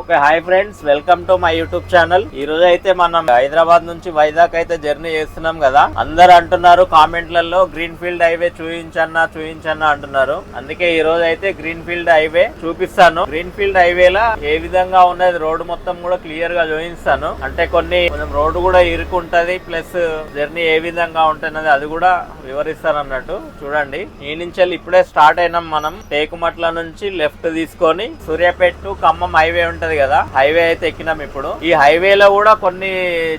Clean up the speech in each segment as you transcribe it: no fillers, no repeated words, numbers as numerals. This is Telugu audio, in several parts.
Okay hi friends, welcome to my YouTube channel. ఈ రోజు అయితే మనం హైదరాబాద్ నుంచి వైజాగ్ అయితే జర్నీ చేస్తున్నాం కదా. అందరు అంటున్నారు కామెంట్లలో గ్రీన్ ఫీల్డ్ హైవే చూపించన్నా అంటున్నారు. అందుకే ఈ రోజు అయితే గ్రీన్ ఫీల్డ్ హైవే చూపిస్తాను. గ్రీన్ ఫీల్డ్ హైవేలా ఏ విధంగా ఉన్నది రోడ్డు మొత్తం కూడా క్లియర్ గా చూపిస్తాను. అంటే కొంచెం రోడ్డు కూడా ఇరుకుంటది, ప్లస్ జర్నీ ఏ విధంగా ఉంటున్నది అది కూడా వివరిస్తాను అన్నట్టు. చూడండి, ఈ నుంచి ఇప్పుడే స్టార్ట్ అయినాం మనం. టేకుమట్ల నుంచి లెఫ్ట్ తీసుకొని సూర్యాపేట టు ఖమ్మం హైవే ఉంటది కదా, హైవే అయితే ఎక్కినాం. ఇప్పుడు ఈ హైవేలో కూడా కొన్ని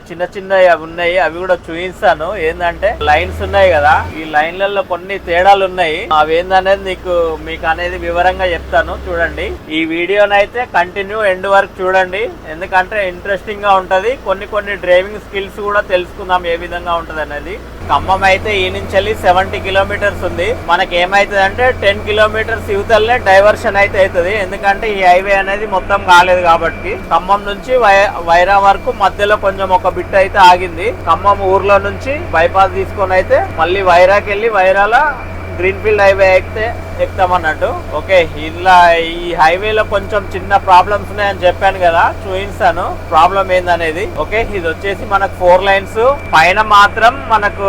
చిన్న ఉన్నాయి, అవి కూడా చూపిస్తాను. ఏంటంటే లైన్స్ ఉన్నాయి కదా, ఈ లైన్లలో కొన్ని తేడాలు ఉన్నాయి. అవి ఏందనేది మీకు అనేది వివరంగా చెప్తాను. చూడండి, ఈ వీడియోనైతే కంటిన్యూ ఎండ్ వరకు చూడండి, ఎందుకంటే ఇంట్రెస్టింగ్ గా ఉంటది. కొన్ని డ్రైవింగ్ స్కిల్స్ కూడా తెలుసుకుందాం ఏ విధంగా ఉంటది అనేది. ఖమ్మం అయితే ఈ నుంచి 70 కిలోమీటర్స్ ఉంది. మనకి ఏమైతుంది అంటే 10 కిలోమీటర్స్ యువతలనే డైవర్షన్ అయితే అవుతుంది, ఎందుకంటే ఈ హైవే అనేది మొత్తం కాలేదు కాబట్టి. ఖమ్మం నుంచి వైరా వరకు మధ్యలో కొంచెం ఒక బిట్ అయితే ఆగింది. ఖమ్మం ఊర్లో నుంచి బైపాస్ తీసుకొని అయితే మళ్ళీ వైరాకి వెళ్ళి వైరాల గ్రీన్ ఫీల్డ్ హైవే ఎక్కుతామన్నట్టు. ఓకే, ఇలా ఈ హైవేలో కొంచెం చిన్న ప్రాబ్లమ్స్ ఉన్నాయని చెప్పాను కదా, చూపిస్తాను ప్రాబ్లం ఏందనేది. ఓకే, ఇది వచ్చేసి మనకు 4 లైన్స్ పైన మాత్రం మనకు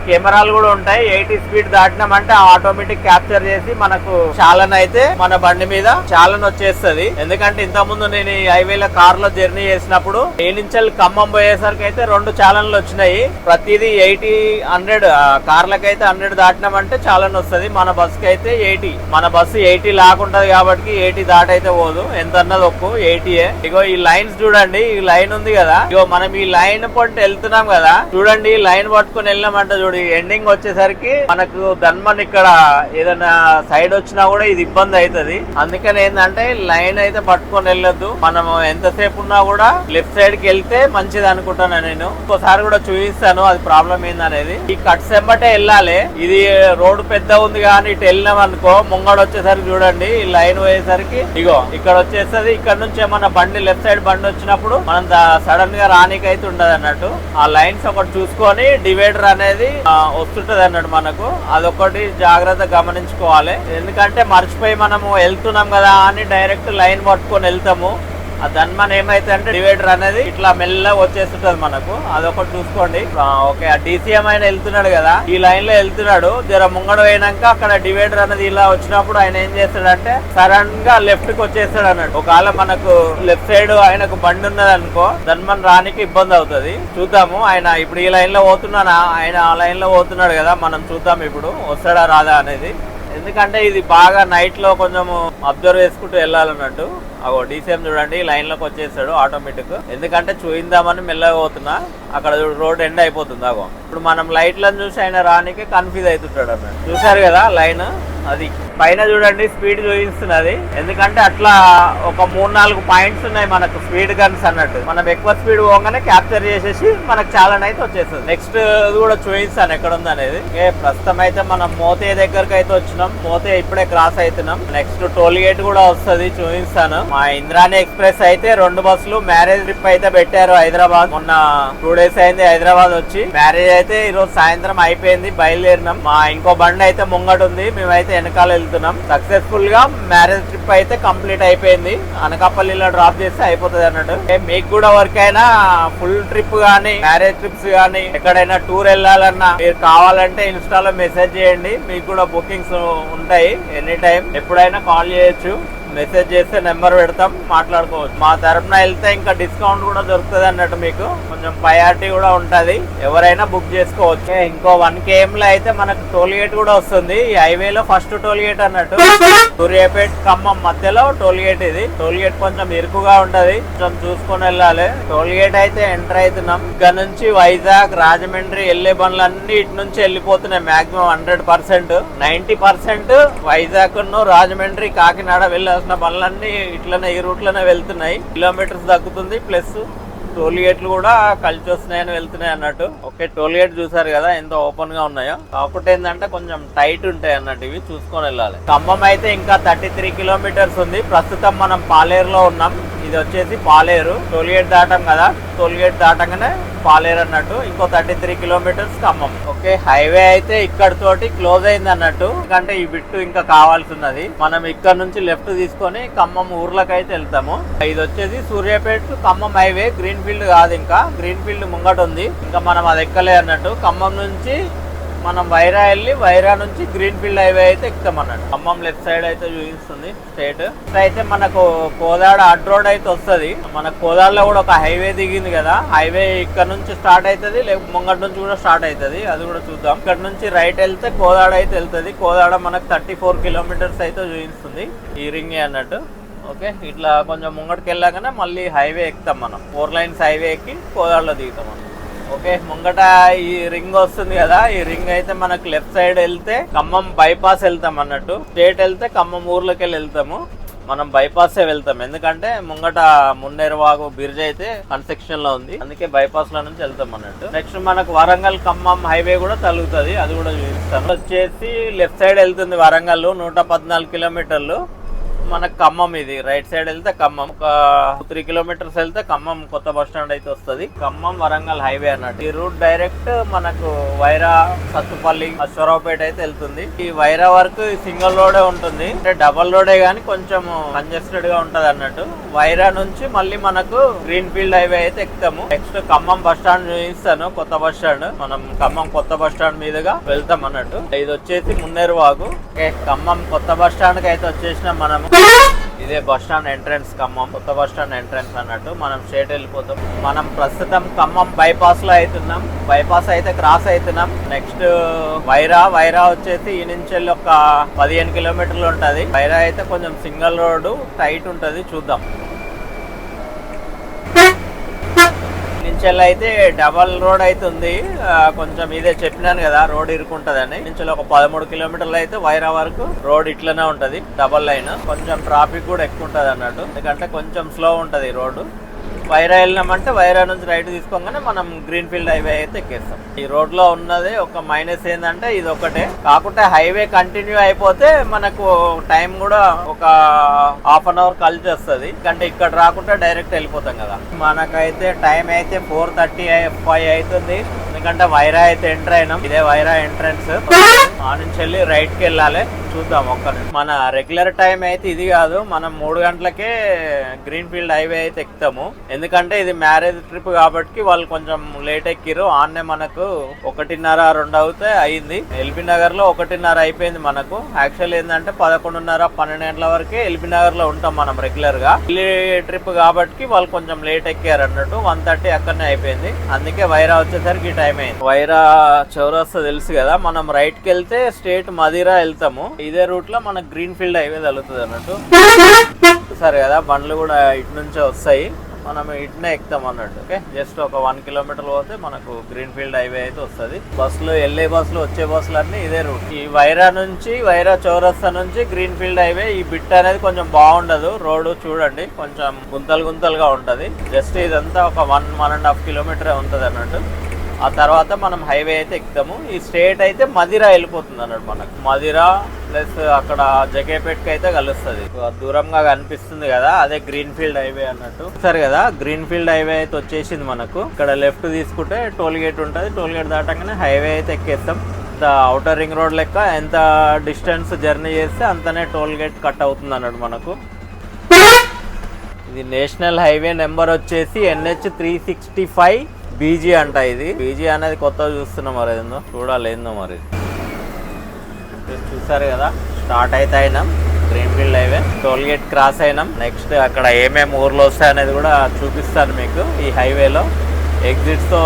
కెమెరాలు కూడా ఉంటాయి. 80 స్పీడ్ దాటినామంటే ఆటోమేటిక్ క్యాప్చర్ చేసి మనకు చాలన్ అయితే మన బండి మీద చాలన్ వచ్చేస్తుంది. ఎందుకంటే ఇంత ముందు నేను ఈ హైవేలో కార్ లో జర్నీ చేసినప్పుడు ఈ నుంచి ఖమ్మం పోయేసరికి అయితే 2 చాలన్లు వచ్చినాయి. ప్రతిదీ 80-100 కార్లకైతే 100 దాటినామంటే చాలన్ వస్తుంది. మన బస్ కి అయితే 80, మన బస్సు 80 లాకుంటది కాబట్టి 80 దాటైతే పోదు. ఎంత అన్నది ఒక్క 80. ఇగో ఈ లైన్స్ చూడండి, ఈ లైన్ ఉంది కదా, ఇగో మనం ఈ లైన్ పొంటి వెళ్తున్నాం కదా. చూడండి, ఈ లైన్ పట్టుకుని వెళ్ళినామంటే చూడు, ఎండింగ్ వచ్చేసరికి మనకు ధన్మన్ ఇక్కడ ఏదైనా సైడ్ వచ్చినా కూడా ఇది ఇబ్బంది అవుతుంది. అందుకని ఏంటంటే లైన్ అయితే పట్టుకొని వెళ్ళొద్దు. మనం ఎంతసేపు ఉన్నా కూడా లెఫ్ట్ సైడ్ కి వెళ్తే మంచిది అనుకుంటాను నేను. ఇంకోసారి కూడా చూపిస్తాను అది ప్రాబ్లం ఏందనేది. ఈ కట్స్ ఎంబటే వెళ్ళాలి. ఇది రోడ్డు పెద్ద ఉంది కానీ ఇటు వెళ్ళినాం అనుకో, ముంగడు వచ్చేసరికి చూడండి ఈ లైన్ పోయేసరికి ఇగో ఇక్కడ వచ్చేస్తుంది. ఇక్కడ నుంచి ఏమన్నా బండి లెఫ్ట్ సైడ్ బండి వచ్చినప్పుడు మనం సడన్ గా రానికైతే ఉండదు అన్నట్టు. ఆ లైన్స్ ఒకటి చూసుకొని డివైడర్ అనేది వస్తుంటది అన్నట్టు మనకు. అదొకటి జాగ్రత్త గమనించుకోవాలి. ఎందుకంటే మర్చిపోయి మనము వెళ్తున్నాం కదా అని డైరెక్ట్ లైన్ పట్టుకొని వెళ్తాము. ధన్మన్ ఏమైతే అంటే డివైడర్ అనేది ఇట్లా మెల్లగా వచ్చేస్తుంటది మనకు, అదొకటి చూసుకోండి. ఓకే, ఆ DCM ఆయన వెళ్తున్నాడు కదా, ఈ లైన్ లో వెళ్తున్నాడు. జర ముంగడు అయినాక అక్కడ డివైడర్ అనేది ఇలా వచ్చినప్పుడు ఆయన ఏం చేస్తాడంటే సడన్ గా లెఫ్ట్ కి వచ్చేస్తాడు అన్నట్టు. ఒకవేళ మనకు లెఫ్ట్ సైడ్ ఆయనకు బండి ఉన్నది అనుకో, ధన్మన్ రానికి ఇబ్బంది అవుతుంది. చూద్దాము, ఆయన ఇప్పుడు ఈ లైన్ లో పోతున్నానా, ఆయన ఆ లైన్ లో పోతున్నాడు కదా, మనం చూద్దాం ఇప్పుడు వస్తాడా రాదా అనేది. ఎందుకంటే ఇది బాగా నైట్ లో కొంచెం అబ్జర్వ్ చేసుకుంటూ వెళ్ళాలన్నట్టు. అగో DCM చూడండి లైన్ లోకి వచ్చేసాడు ఆటోమేటిక్. ఎందుకంటే చూయిందామని మెల్లగా పోతున్నా, అక్కడ రోడ్ ఎండ్ అయిపోతుంది. అగో ఇప్పుడు మనం లైట్లను చూసి ఆయన రానికి కన్ఫ్యూజ్ అవుతుంటాడు అన్నట్టు. చూసారు కదా లైన్, అది పైన చూడండి స్పీడ్ చూపిస్తున్నది. ఎందుకంటే అట్లా ఒక 3-4 పాయింట్స్ ఉన్నాయి మనకు స్పీడ్ గన్స్ అన్నట్టు. మనం ఎక్కువ స్పీడ్ పోగానే క్యాప్చర్ చేసేసి మనకు చాలా అయితే వచ్చేస్తుంది. నెక్స్ట్ కూడా చూపిస్తాను ఎక్కడ ఉంది అనేది. ప్రస్తుతం అయితే మనం మోతే దగ్గరకు అయితే వచ్చినాం. మోతే ఇప్పుడే క్రాస్ అవుతున్నాం. నెక్స్ట్ టోల్ గేట్ కూడా వస్తుంది, చూపిస్తాను. మా ఇంద్రాణి ఎక్స్ప్రెస్ అయితే 2 బస్సులు మ్యారేజ్ ట్రిప్ అయితే పెట్టారు హైదరాబాద్. మొన్న 2 డేస్ అయింది హైదరాబాద్ వచ్చి. మ్యారేజ్ అయితే ఈ రోజు సాయంత్రం అయిపోయింది, బయలుదేరినాం. మా ఇంకో బండి అయితే ముంగట ఉంది, మేమైతే వెనకాల వెళ్తున్నాం. సక్సెస్ఫుల్ గా మ్యారేజ్ ట్రిప్ అయితే కంప్లీట్ అయిపోయింది. అనకాపల్లిలో డ్రాప్ చేస్తే అయిపోతుంది అన్నట్టు. మీకు కూడా వర్క్ అయినా ఫుల్ ట్రిప్ గానీ మ్యారేజ్ ట్రిప్స్ గానీ ఎక్కడైనా టూర్ వెళ్ళాలన్నా మీరు కావాలంటే ఇన్స్టాలో మెసేజ్ చేయండి. మీకు కూడా బుకింగ్స్ ఉంటాయి. ఎనీ టైం ఎప్పుడైనా కాల్ చేయొచ్చు. మెసేజ్ చేస్తే నెంబర్ పెడతాం, మాట్లాడుకోవచ్చు. మా తరఫున వెళ్తే ఇంకా డిస్కౌంట్ కూడా దొరుకుతుంది అన్నట్టు. మీకు కొంచెం ప్రయారిటీ కూడా ఉంటది, ఎవరైనా బుక్ చేసుకోవచ్చు. ఇంకో 1 km లో అయితే మనకు టోల్ గేట్ కూడా వస్తుంది. ఈ హైవేలో ఫస్ట్ టోల్ గేట్ అన్నట్టు. సూర్యాపేట ఖమ్మం మధ్యలో టోల్ గేట్ ఇది. టోల్ గేట్ కొంచెం ఇరుకుగా ఉంటది, కొంచెం చూసుకొని వెళ్ళాలి. టోల్ గేట్ అయితే ఎంటర్ అవుతున్నాం. ఇక్కడ నుంచి వైజాగ్ రాజమండ్రి వెళ్లే బండ్లన్నీ ఇటు నుంచి వెళ్ళిపోతున్నాయి. మాక్సిమం 100%, 90% వైజాగ్ రాజమండ్రి కాకినాడ వెళ్ళాల్సిన బండ్లన్నీ ఇట్లనే ఈ రూట్ లోనే వెళ్తున్నాయి. కిలోమీటర్స్ తగ్గుతుంది, ప్లస్ టోల్ గేట్లు కూడా కలిసి వస్తున్నాయని వెళ్తున్నాయి అన్నట్టు. ఓకే, టోల్ గేట్ చూసారు కదా ఎంత ఓపెన్ గా ఉన్నాయో. కాకపోతే ఏంటంటే కొంచెం టైట్ ఉంటాయి అన్నట్టు, ఇవి చూసుకొని వెళ్ళాలి. ఖమ్మం అయితే ఇంకా 33 కిలోమీటర్స్ ఉంది. ప్రస్తుతం మనం పాలేరులో ఉన్నాం. ఇది వచ్చేసి పాలేరు. టోల్గేట్ దాటాం కదా, టోల్గేట్ దాటంగానే పాలేరు అన్నట్టు. ఇంకో 33 కిలోమీటర్స్ ఖమ్మం. ఓకే, హైవే అయితే ఇక్కడ తోటి క్లోజ్ అయింది అన్నట్టు, ఎందుకంటే ఈ బిట్టు ఇంకా కావాల్సి ఉన్నది. మనం ఇక్కడ నుంచి లెఫ్ట్ తీసుకొని ఖమ్మం ఊర్లకు అయితే వెళ్తాము. ఇది వచ్చేసి Suryapet Khammam highway, green field కాదు, ఇంకా గ్రీన్ ఫీల్డ్ ముంగట ఉంది, ఇంకా మనం అది ఎక్కలే అన్నట్టు. ఖమ్మం నుంచి మనం వైరా వెళ్ళి వైరా నుంచి గ్రీన్ ఫీల్డ్ హైవే అయితే ఎక్కుతాం అన్నట్టు. ఖమ్మం లెఫ్ట్ సైడ్ అయితే చూపిస్తుంది స్టేట్ అయితే. మనకు కోదాడ అడ్ రోడ్ అయితే వస్తుంది. మన కోదాడలో కూడా ఒక హైవే దిగింది కదా, హైవే ఇక్కడ నుంచి స్టార్ట్ అవుతుంది, లేకపోతే ముంగట నుంచి కూడా స్టార్ట్ అవుతుంది, అది కూడా చూద్దాం. ఇక్కడ నుంచి రైట్ వెళ్తే కోదాడ అయితే వెళ్తుంది. కోదాడ మనకు 34 కిలోమీటర్స్ అయితే చూపిస్తుంది ఈ రింగే అన్నట్టు. ఓకే, ఇట్లా కొంచెం ముంగటికి వెళ్ళాకనే మళ్ళీ హైవే ఎక్కుతాం మనం. 4 లైన్స్ హైవే ఎక్కి కోదాడలో దిగుతాం అన్నమాట. ఓకే, ముంగట ఈ రింగ్ వస్తుంది కదా, ఈ రింగ్ అయితే మనకు లెఫ్ట్ సైడ్ వెళ్తే ఖమ్మం బైపాస్ వెళ్తాం అన్నట్టు. స్ట్రేట్ వెళ్తే ఖమ్మం ఊర్లోకి వెళ్తాము, మనం బైపాసే వెళ్తాం. ఎందుకంటే ముంగట మున్నేరువాగు బ్రిడ్జ్ అయితే కన్స్ట్రక్షన్ లో ఉంది, అందుకే బైపాస్ లో నుంచి వెళ్తాం అన్నట్టు. నెక్స్ట్ మనకు వరంగల్ ఖమ్మం హైవే కూడా తగులుతుంది, అది కూడా చూపిస్తాను. వచ్చేసి లెఫ్ట్ సైడ్ వెళ్తుంది వరంగల్, 114 కిలోమీటర్లు. మనకు ఖమ్మం ఇది రైట్ సైడ్ వెళ్తే ఖమ్మం, ఒక 3 కిలోమీటర్స్ వెళ్తే ఖమ్మం కొత్త బస్ స్టాండ్ అయితే వస్తుంది. ఖమ్మం వరంగల్ హైవే అన్నట్టు. ఈ రూట్ డైరెక్ట్ మనకు వైరా, సత్తుపల్లి, అశ్వరావుపేట అయితే వెళ్తుంది. ఈ వైరా వరకు సింగిల్ రోడే ఉంటుంది, అంటే డబల్ రోడే గానీ కొంచెం కంజెస్టెడ్ గా ఉంటది అన్నట్టు. వైరా నుంచి మళ్ళీ మనకు గ్రీన్ ఫీల్డ్ హైవే అయితే ఎక్కుతాము. నెక్స్ట్ ఖమ్మం బస్ స్టాండ్ చూపిస్తాను, కొత్త బస్ స్టాండ్. మనం ఖమ్మం కొత్త బస్ స్టాండ్ మీదుగా వెళ్తాం అన్నట్టు. ఇది వచ్చేసి మున్నేరువాగు. ఖమ్మం కొత్త బస్ స్టాండ్ కి అయితే వచ్చేసినాం మనము. ఇదే బస్ స్టాండ్ ఎంట్రన్స్, ఖమ్మం కొత్త బస్ స్టాండ్ ఎంట్రన్స్ అన్నట్టు. మనం స్ట్రేట్ వెళ్ళిపోతాం. మనం ప్రస్తుతం ఖమ్మం బైపాస్ లో అవుతున్నాం, బైపాస్ అయితే క్రాస్ అవుతున్నాం. నెక్స్ట్ వైరా వచ్చేసి ఈ నుంచి వెళ్ళి ఒక 15 కిలోమీటర్లు ఉంటది. వైరా అయితే కొంచెం సింగిల్ రోడ్ టైట్ ఉంటది, చూద్దాం. నుంచి అయితే డబల్ రోడ్ అయితే ఉంది, కొంచెం ఇదే చెప్పినాను కదా రోడ్ ఇరుకుంటదని. నుంచి ఒక 13 కిలోమీటర్లు అయితే వైరా వరకు రోడ్ ఇట్లనే ఉంటది, డబల్ లైన్. కొంచెం ట్రాఫిక్ కూడా ఎక్కువ ఉంటది అన్నట్టు, ఎందుకంటే కొంచెం స్లో ఉంటది రోడ్డు. వైరా వెళ్ళినామంటే వైరా నుంచి రైట్ తీసుకోగానే మనం గ్రీన్ ఫీల్డ్ హైవే అయితే ఎక్కేస్తాం. ఈ రోడ్ లో ఉన్నది ఒక మైనస్ ఏంటంటే ఇది ఒకటే, కాకుంటే హైవే కంటిన్యూ అయిపోతే మనకు టైం కూడా ఒక హాఫ్ అన్ అవర్ కలిసి వస్తుంది, ఎందుకంటే ఇక్కడ రాకుండా డైరెక్ట్ వెళ్ళిపోతాం కదా. మనకైతే టైం అయితే 4:35 అవుతుంది, ఎందుకంటే వైరా అయితే ఎంటర్ అయినాం. ఇదే వైరా ఎంట్రన్స్, ఆ నుంచి వెళ్ళి రైట్ కి వెళ్ళాలి. చూద్దాం మన రెగ్యులర్ టైం అయితే ఇది కాదు, మనం 3 గంటలకే గ్రీన్ ఫీల్డ్ హైవే అయితే ఎక్కుతాము. ఎందుకంటే ఇది మ్యారేజ్ ట్రిప్ కాబట్టి వాళ్ళు కొంచెం లేట్ ఎక్కిరు. ఆన్నే మనకు 1:30-2 అవుతే అయింది. ఎల్బీ నగర్ లో 1:30 అయిపోయింది మనకు. యాక్చువల్ ఏంటంటే 11:30-12 గంటల వరకే ఎల్బీ నగర్ లో ఉంటాం మనం రెగ్యులర్ గా. ట్రిప్ కాబట్టి వాళ్ళు కొంచెం లేట్ ఎక్కారు అన్నట్టు. 1:30 అక్కడనే అయిపోయింది, అందుకే వైరా వచ్చేసరికి టైం అయింది. వైరా చౌరస్తా తెలుసు కదా, మనం రైట్ కి వెళ్తే స్ట్రేట్ మదిరా వెళ్తాము. ఇదే రూట్ లో మనకు గ్రీన్ ఫీల్డ్ హైవే తగులుతుంది అన్నట్టు. సరే కదా, బండ్లు కూడా ఇటు నుంచే వస్తాయి, మనం ఇటునే ఎక్కుతాం అన్నట్టు. ఓకే, జస్ట్ ఒక 1 కిలోమీటర్ పోతే మనకు గ్రీన్ ఫీల్డ్ హైవే అయితే వస్తుంది. బస్సులు వెళ్ళే బస్సులు వచ్చే బస్సులు అన్ని ఇదే రూట్. ఈ వైరా చౌరస్తా నుంచి గ్రీన్ ఫీల్డ్ హైవే ఈ బిట్ అనేది కొంచెం బాగుండదు, రోడ్డు చూడండి కొంచెం గుంతలుగా ఉంటది. జస్ట్ ఇదంతా ఒక 1.5 కిలోమీటర్ ఉంటది అన్నట్టు. ఆ తర్వాత మనం హైవే అయితే ఎక్కుతాము. ఈ స్టేట్ అయితే మదిరా వెళ్ళిపోతుంది అన్నట్టు. మనకు మదిరా ప్లస్ అక్కడ జగేపేట్కి అయితే కలుస్తుంది, దూరంగా కనిపిస్తుంది కదా, అదే గ్రీన్ ఫీల్డ్ హైవే అన్నట్టు. సరే కదా, గ్రీన్ ఫీల్డ్ హైవే అయితే వచ్చేసింది మనకు. ఇక్కడ లెఫ్ట్ తీసుకుంటే టోల్ గేట్ ఉంటుంది, టోల్ గేట్ దాటంగానే హైవే అయితే ఎక్కేస్తాం. ఔటర్ రింగ్ రోడ్ లెక్క ఎంత డిస్టెన్స్ జర్నీ చేస్తే అంతనే టోల్ గేట్ కట్ అవుతుంది అన్నట్టు మనకు. ఇది నేషనల్ హైవే నెంబర్ వచ్చేసి NH 365 BG అంట. ఇది BG అనేది కొత్తగా చూస్తున్నాం, మరి ఏందో చూడాలి, ఏందో మరి. చూసారు కదా, స్టార్ట్ అయితే అయినాం green field highway, toll gate cross అయినాం. నెక్స్ట్ అక్కడ ఏమేమి ఊర్లు వస్తాయి అనేది కూడా చూపిస్తాను మీకు. ఈ హైవేలో ఎగ్జిట్స్ తో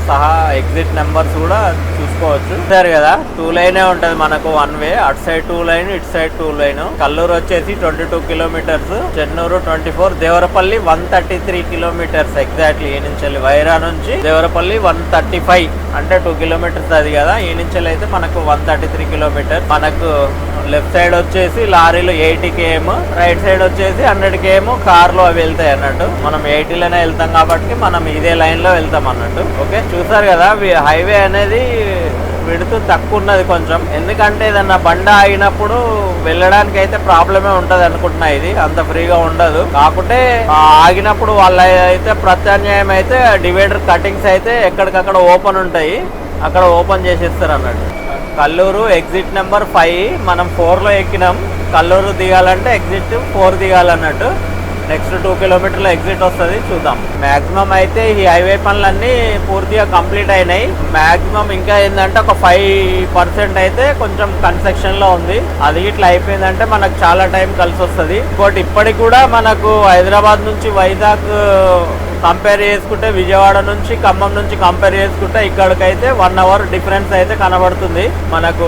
సహా ఎగ్జిట్ నెంబర్స్ కూడా చూసుకోవచ్చు. సరే కదా, 2 లైనే ఉంటది మనకు, 1 వే. అటు సైడ్ 2 లైన్, ఇటు సైడ్ 2 లైన్. కల్లూరు వచ్చేసి 22 kilometres, Chennur 24, Devarapalli 133 kilometres exactly. ఈ నుంచి వైరా నుంచి దేవరపల్లి 135, అంటే 2 కిలోమీటర్స్ అది కదా. ఈ నుంచి అయితే మనకు 133 కిలోమీటర్స్. మనకు లెఫ్ట్ సైడ్ వచ్చేసి లారీలు 80 km, రైట్ సైడ్ వచ్చేసి 100 km కార్లు అవి వెళ్తాయి అన్నట్టు. మనం 80లోనే వెళ్తాం కాబట్టి మనం ఇదే లైన్ లో వెళ్తాం అన్నట్టు. ఓకే, చూసారు కదా, హైవే అనేది విడుతూ తక్కువ ఉన్నది కొంచెం, ఎందుకంటే ఏదన్నా బండ ఆగినప్పుడు వెళ్ళడానికి అయితే ప్రాబ్లమే ఉంటది అనుకుంటున్నా. ఇది అంత ఫ్రీగా ఉండదు. కాకుంటే ఆగినప్పుడు వాళ్ళ అయితే ప్రత్యామ్నాయం అయితే డివైడర్ కటింగ్స్ అయితే ఎక్కడికక్కడ ఓపెన్ ఉంటాయి, అక్కడ ఓపెన్ చేసేస్తారు అన్నట్టు. కల్లూరు ఎగ్జిట్ నెంబర్ 5, మనం 4లో ఎక్కినాం. కల్లూరు దిగాలంటే ఎగ్జిట్ 4 దిగాలన్నట్టు. నెక్స్ట్ 2 కిలోమీటర్ల ఎగ్జిట్ వస్తుంది, చూద్దాం. మాక్సిమం అయితే ఈ హైవే పనులన్నీ పూర్తిగా కంప్లీట్ అయినాయి. మాక్సిమం ఇంకా ఏంటంటే ఒక 5% అయితే కొంచెం కన్స్ట్రక్షన్ లో ఉంది. అది ఇట్లా అయిపోయిందంటే మనకు చాలా టైం కలిసి వస్తుంది. ఇంకోటి ఇప్పటికి కూడా మనకు హైదరాబాద్ నుంచి వైజాగ్ కంపేర్ చేసుకుంటే, విజయవాడ నుంచి ఖమ్మం నుంచి కంపేర్ చేసుకుంటే ఇక్కడికైతే 1 అవర్ డిఫరెన్స్ అయితే కనబడుతుంది. మనకు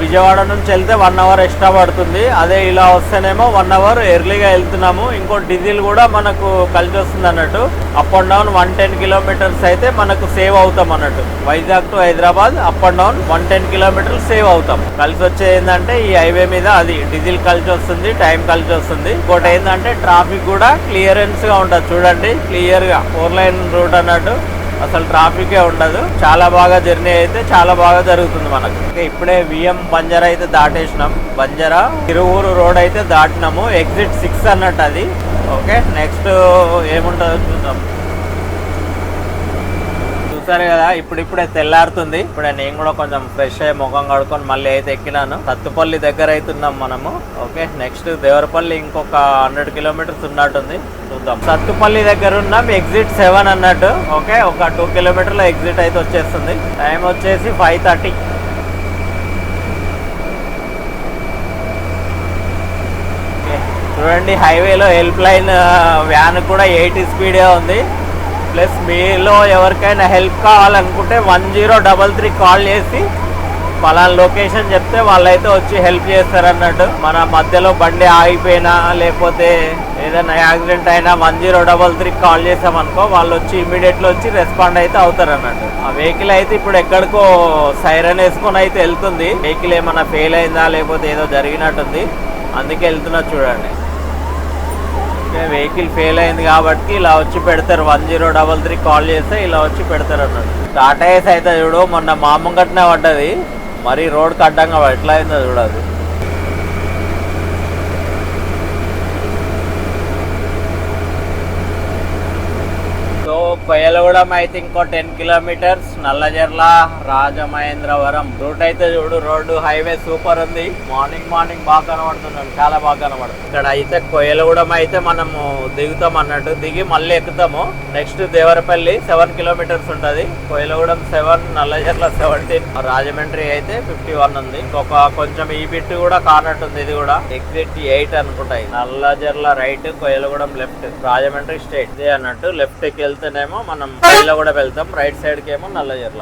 విజయవాడ నుంచి వెళ్తే 1 అవర్ ఎక్స్ట్రా పడుతుంది. అదే ఇలా వస్తేనేమో 1 అవర్ ఎర్లీగా వెళ్తున్నాము. ఇంకో డీజిల్ కూడా మనకు కలిసి వస్తుంది అన్నట్టు. అప్ అండ్ డౌన్ 110 కిలోమీటర్స్ అయితే మనకు సేవ్ అవుతాం అన్నట్టు. Vizag to Hyderabad up and down 110 kilometres save అవుతాం. కలిసి వచ్చేది ఏంటంటే ఈ హైవే మీద అది డీజిల్ కలిసి వస్తుంది, టైం కలిసి వస్తుంది. ఇంకోటి ఏంటంటే ట్రాఫిక్ కూడా క్లియరెన్స్ గా ఉంటుంది. చూడండి క్లియర్ గా 4 లైన్ రూట్ అన్నట్టు, అసలు ట్రాఫికే ఉండదు. చాలా బాగా జర్నీ అయితే చాలా బాగా జరుగుతుంది మనకు. ఇప్పుడే విఎం బంజారా అయితే దాటేసినాం. బంజారా తిరువూరు రోడ్ అయితే దాటినాము. ఎగ్జిట్ 6 అన్నట్టు అది. ఓకే, నెక్స్ట్ ఏముంటుందో చూద్దాం. చూసారు కదా, ఇప్పుడిప్పుడే తెల్లారుతుంది. ఇప్పుడే నేను కూడా కొంచెం ఫ్రెష్ అయ్యి ముఖం కడుక్కొని మళ్ళీ అయితే ఎక్కినాను. సత్తుపల్లి దగ్గర అవుతున్నాం మనము. ఓకే, నెక్స్ట్ దేవరపల్లి ఇంకొక 100 కిలోమీటర్స్ ఉన్నట్టుంది, చూద్దాం. సత్తుపల్లి దగ్గర ఉన్నాం, ఎగ్జిట్ 7 అన్నట్టు. ఓకే, ఒక 2 కిలోమీటర్ల ఎగ్జిట్ అయితే వచ్చేస్తుంది. టైం వచ్చేసి 5:30. చూడండి హైవేలో హెల్ప్ లైన్ వ్యాన్ కూడా 80 స్పీడే ఉంది. ప్లస్ మీలో ఎవరికైనా హెల్ప్ కావాలనుకుంటే 1033 కాల్ చేసి పలానా లొకేషన్ చెప్తే వాళ్ళైతే వచ్చి హెల్ప్ చేస్తారన్నట్టు. మన మధ్యలో బండి ఆగిపోయినా లేకపోతే ఏదైనా యాక్సిడెంట్ అయినా 1033 కాల్ చేసామనుకో, వాళ్ళు వచ్చి ఇమీడియట్లీ వచ్చి రెస్పాండ్ అయితే అవుతారు అన్నట్టు. ఆ వెహికల్ అయితే ఇప్పుడు ఎక్కడికో సైరన్ వేసుకొని అయితే వెళ్తుంది. వెహికల్ ఏమన్నా ఫెయిల్ అయిందా లేకపోతే ఏదో జరిగినట్టుంది, అందుకే వెళ్తున్నా. చూడండి వెహికల్ ఫెయిల్ అయింది కాబట్టి ఇలా వచ్చి పెడతారు. 1033 కాల్ చేస్తే ఇలా వచ్చి పెడతారు అన్నట్టు. టాటా ఏస్ అయితే చూడు మొన్న మా ముంగట్నే పడ్డది, మరి రోడ్కి అడ్డంగా ఎట్లా అయిందో చూడదు. సో కొయ్యలగూడెం అయితే ఇంకో 10 కిలోమీటర్స్. నల్లజర్ల రాజమహేంద్రవరం రూట్ అయితే చూడు, రోడ్డు హైవే సూపర్ ఉంది. మార్నింగ్ బాగా కనబడుతున్నాడు, చాలా బాగా కనబడుతుంది. ఇక్కడ అయితే కొయ్యలగూడెం అయితే మనము దిగుతాం అన్నట్టు, దిగి మళ్ళీ ఎక్కుతాము. నెక్స్ట్ దేవరపల్లి 7 కిలోమీటర్స్ ఉంటుంది. కొయ్యలగూడెం 7, నల్లజర్ల 17, రాజమండ్రి అయితే 51 ఉంది. ఇంకొక కొంచెం ఈ బిట్ కూడా కానట్టుంది. ఇది కూడా ఎగ్జిట్ 8 అనుకుంటాయి. Nallajerla right, Koyyalagudem left, Rajahmundry straight ఇదే అన్నట్టు. లెఫ్ట్ కి వెళ్తేనేమో మనం కూడా వెళ్తాం, రైట్ సైడ్ కి ఏమో నల్లజర్ల.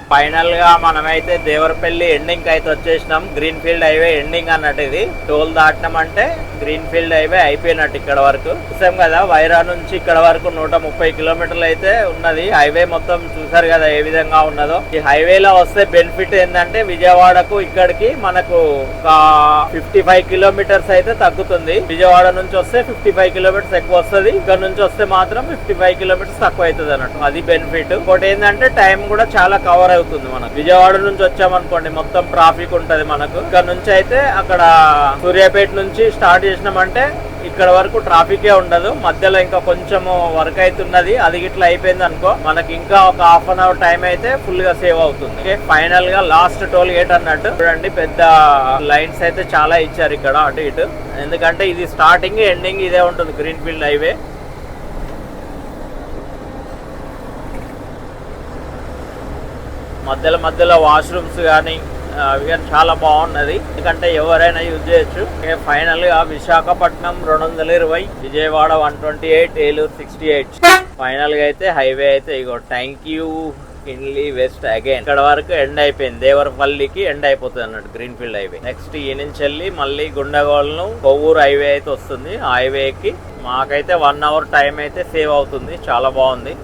ఫైనల్ గా మనమైతే దేవరపల్లి ఎండింగ్ అయితే వచ్చేసినాం. గ్రీన్ ఫీల్డ్ హైవే ఎండింగ్ అన్నట్టు. ఇది టోల్ దాటినాం అంటే గ్రీన్ ఫీల్డ్ హైవే అయిపోయినట్టు. ఇక్కడ వరకు చూసాం కదా, వైరా నుంచి ఇక్కడ వరకు 130 కిలోమీటర్లు అయితే ఉన్నది. హైవే మొత్తం చూసారు కదా ఏ విధంగా ఉన్నదో. ఈ హైవేలో వస్తే బెనిఫిట్ ఏంటంటే విజయవాడకు ఇక్కడికి మనకు ఒక 55 కిలోమీటర్స్ అయితే తగ్గుతుంది. విజయవాడ నుంచి వస్తే 55 కిలోమీటర్స్ ఎక్కువ వస్తుంది, ఇక్కడ నుంచి వస్తే మాత్రం 55 కిలోమీటర్స్ తక్కువ అవుతుంది అన్నట్టు. అది బెనిఫిట్. ఇంకోటి ఏంటంటే టైం కూడా చాలా కవర్ అవుతుంది. మనం విజయవాడ నుంచి వచ్చామనుకోండి మొత్తం ట్రాఫిక్ ఉంటది మనకు. ఇక్కడ నుంచి అయితే అక్కడ సూర్యాపేట నుంచి స్టార్ట్ చేసినామంటే ఇక్కడ వరకు ట్రాఫికే ఉండదు. మధ్యలో ఇంకా కొంచెము వర్క్ అవుతున్నది, అది ఇట్లా అయిపోయింది అనుకో మనకి ఇంకా ఒక హాఫ్ అన్ అవర్ టైం అయితే ఫుల్ గా సేవ్ అవుతుంది. ఫైనల్ గా లాస్ట్ టోల్ గేట్ అన్నట్టు. చూడండి పెద్ద లైన్స్ అయితే చాలా ఇచ్చారు ఇక్కడ అటు ఇటు, ఎందుకంటే ఇది స్టార్టింగ్ ఎండింగ్ ఇదే ఉంటుంది గ్రీన్ ఫీల్డ్ హైవే. మధ్యలో వాష్రూమ్స్ కానీ అవి కానీ చాలా బాగున్నది, ఎందుకంటే ఎవరైనా యూజ్ చేయొచ్చు. ఫైనల్ గా విశాఖపట్నం 220, విజయవాడ 128, ఏలూరు 68. ఫైనల్ గా అయితే హైవే అయితే ఇగో thank you kindly west again ఇక్కడ వరకు ఎండ్ అయిపోయింది. దేవరపల్లికి ఎండ్ అయిపోతుంది అన్నట్టు గ్రీన్ ఫీల్డ్ హైవే. నెక్స్ట్ ఈ నుంచి వెళ్ళి మళ్ళీ గుండెగోలను కొవ్వూరు హైవే అయితే వస్తుంది. ఆ హైవేకి మాకైతే 1 అవర్ టైం అయితే సేవ్ అవుతుంది, చాలా బాగుంది.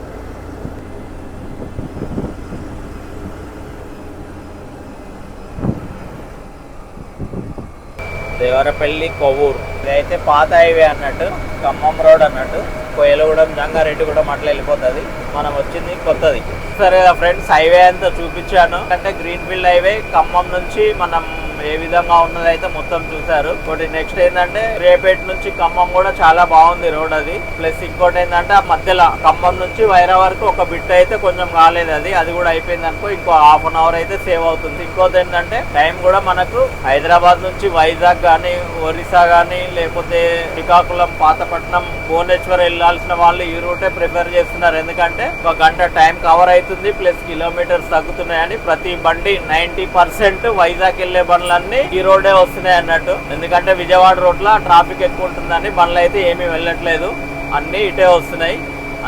దేవరపల్లి కొవ్వూరు ఇదైతే పాత హైవే అన్నట్టు, ఖమ్మం రోడ్ అన్నట్టు. కోయలగూడెం జంగారెడ్డిగూడెం అట్లా వెళ్ళిపోతుంది. మనం వచ్చింది కొత్తది. సరే ఫ్రెండ్స్, హైవే అంతా చూపించాను. అంటే గ్రీన్ ఫీల్డ్ హైవే ఖమ్మం నుంచి మనం ఏ విధంగా ఉన్నది అయితే మొత్తం చూసారు. ఇంకోటి నెక్స్ట్ ఏంటంటే రేపేట నుంచి ఖమ్మం కూడా చాలా బాగుంది రోడ్ అది. ప్లస్ ఇంకోటి ఏంటంటే ఆ మధ్యలో ఖమ్మం నుంచి వైరా వరకు ఒక బిట్ అయితే కొంచెం కాలేదు, అది కూడా అయిపోయింది అనుకో. ఇంకో హాఫ్ అన్ అవర్ అయితే సేవ్ అవుతుంది. ఇంకోటి ఏంటంటే టైం కూడా మనకు హైదరాబాద్ నుంచి వైజాగ్ కానీ, ఒరిస్సా కానీ, లేకపోతే శ్రీకాకుళం, పాతపట్నం, భువనేశ్వర్ వెళ్ళాల్సిన వాళ్ళు ఈ రూటే ప్రిఫర్ చేస్తున్నారు. ఎందుకంటే ఒక గంట టైం కవర్ అవుతుంది, ప్లస్ కిలోమీటర్స్ తగ్గుతున్నాయని ప్రతి బండి 90% వైజాగ్ వెళ్లే బండ్లన్నీ ఈ రోడ్డే వస్తున్నాయి అన్నట్టు. ఎందుకంటే విజయవాడ రోడ్ లో ట్రాఫిక్ ఎక్కువ ఉంటుందని బండ్లు అయితే ఏమీ వెళ్ళట్లేదు, అన్ని ఇటే వస్తున్నాయి.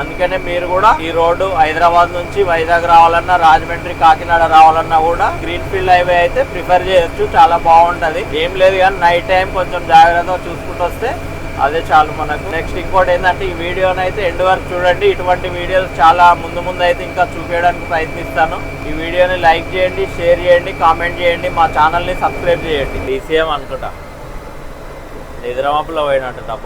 అందుకనే మీరు కూడా ఈ రోడ్డు హైదరాబాద్ నుంచి వైజాగ్ రావాలన్నా, రాజమండ్రి, కాకినాడ రావాలన్నా కూడా గ్రీన్ ఫీల్డ్ హైవే అయితే ప్రిఫర్ చేయొచ్చు. చాలా బాగుంటది. ఏం లేదు కానీ నైట్ టైం కొంచెం జాగ్రత్తగా చూసుకుంటూ వస్తే అదే చాలు మనకు. నెక్స్ట్ ఇంకోటి ఏంటంటే ఈ వీడియోని అయితే ఎండ్ వరకు చూడండి. ఇటువంటి వీడియోస్ చాలా ముందు అయితే ఇంకా చూపించడానికి ప్రయత్నిస్తాను. ఈ వీడియోని లైక్ చేయండి, షేర్ చేయండి, కామెంట్ చేయండి, మా ఛానల్ని సబ్స్క్రైబ్ చేయండి. DCM అనుకుంటా నిద్రమాపులో పోయినట్టు తప్ప